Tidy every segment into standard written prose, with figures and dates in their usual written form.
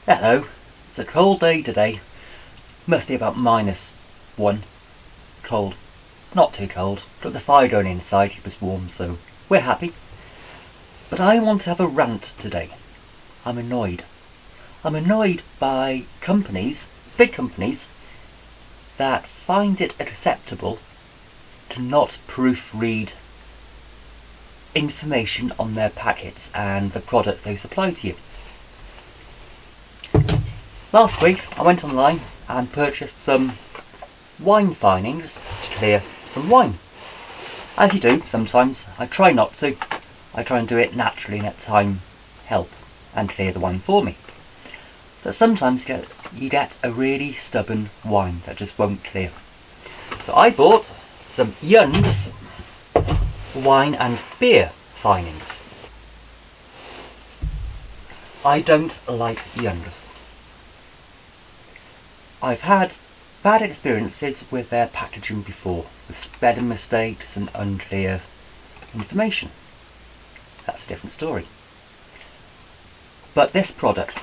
Hello, it's a cold day today. Must be about -1. Cold. Not too cold. Got the fire going inside, keep us warm, so we're happy. But I want to have a rant today. I'm annoyed. I'm annoyed by companies, big companies, that find it acceptable to not proofread information on their packets and the products they supply to you. Last week I went online and purchased some wine finings to clear some wine. As you do sometimes. I try not to. I try and do it naturally and let time help and clear the wine for me. But sometimes you get a really stubborn wine that just won't clear. So I bought some Young's wine and beer finings. I don't like Young's. I've had bad experiences with their packaging before, with spelling mistakes and unclear information. That's a different story. But this product,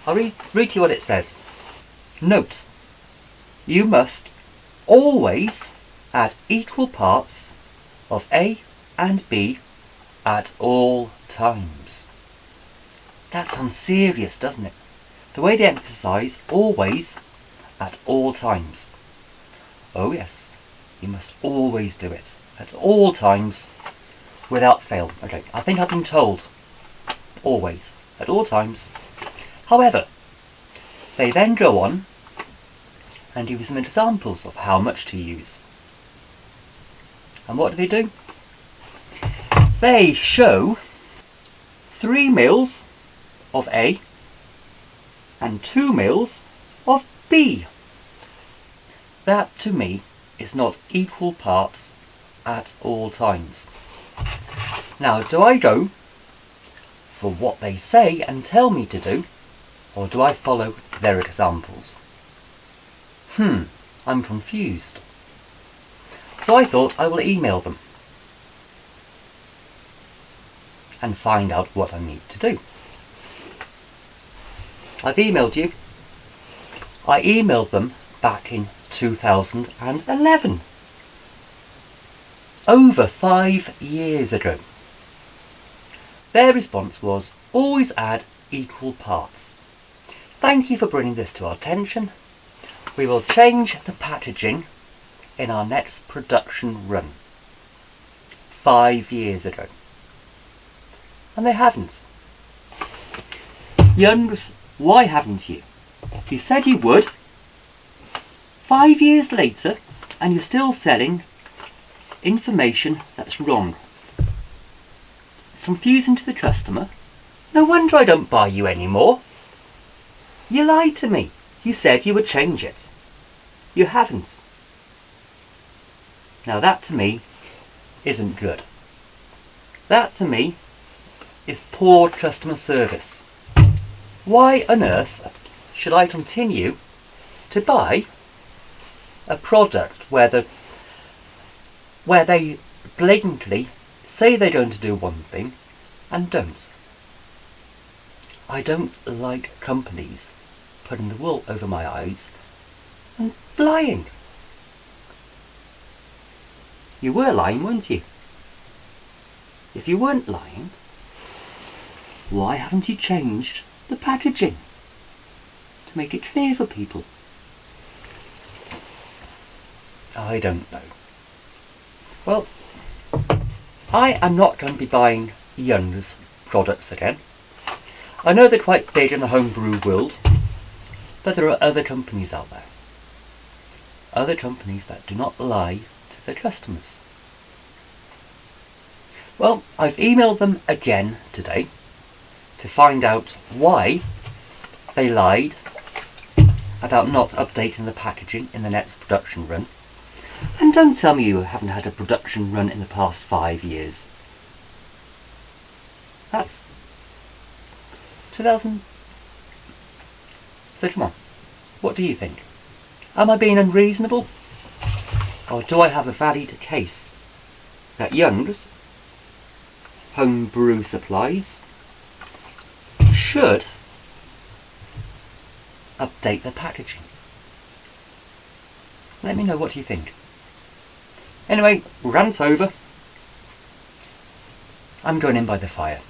I'll read to you what it says. Note, you must always add equal parts of A and B at all times. That sounds serious, doesn't it? The way they emphasise always at all times. Oh yes, you must always do it at all times without fail. Okay, I think I've been told always at all times. However, they then go on and give you some examples of how much to use. And what do? They show 3 mils of A and 2 mils of B. That to me is not equal parts at all times. Now, do I go for what they say and tell me to do, or do I follow their examples? I'm confused. So I thought I will email them and find out what I need to do. I've emailed you. I emailed them back in 2011. Over 5 years ago. Their response was, always add equal parts. Thank you for bringing this to our attention. We will change the packaging in our next production run. 5 years ago. And they haven't. Young's, why haven't you? You said you would. 5 years later, and you're still selling information that's wrong. It's confusing to the customer. No wonder I don't buy you anymore. You lied to me. You said you would change it. You haven't. Now that to me isn't good. That to me is poor customer service. Why on earth should I continue to buy a product where they blatantly say they're going to do one thing and don't? I don't like companies putting the wool over my eyes and lying. You were lying, weren't you? If you weren't lying, why haven't you changed the packaging to make it clear for people? I don't know. Well, I am not going to be buying Young's products again. I know they're quite big in the homebrew world, but there are other companies out there. Other companies that do not lie to their customers. Well, I've emailed them again today to find out why they lied about not updating the packaging in the next production run. And don't tell me you haven't had a production run in the past 5 years. That's 2000. So come on, what do you think? Am I being unreasonable? Or do I have a valid case that Young's homebrew supplies should update the packaging. Let me know what you think. Anyway, rant over. I'm going in by the fire.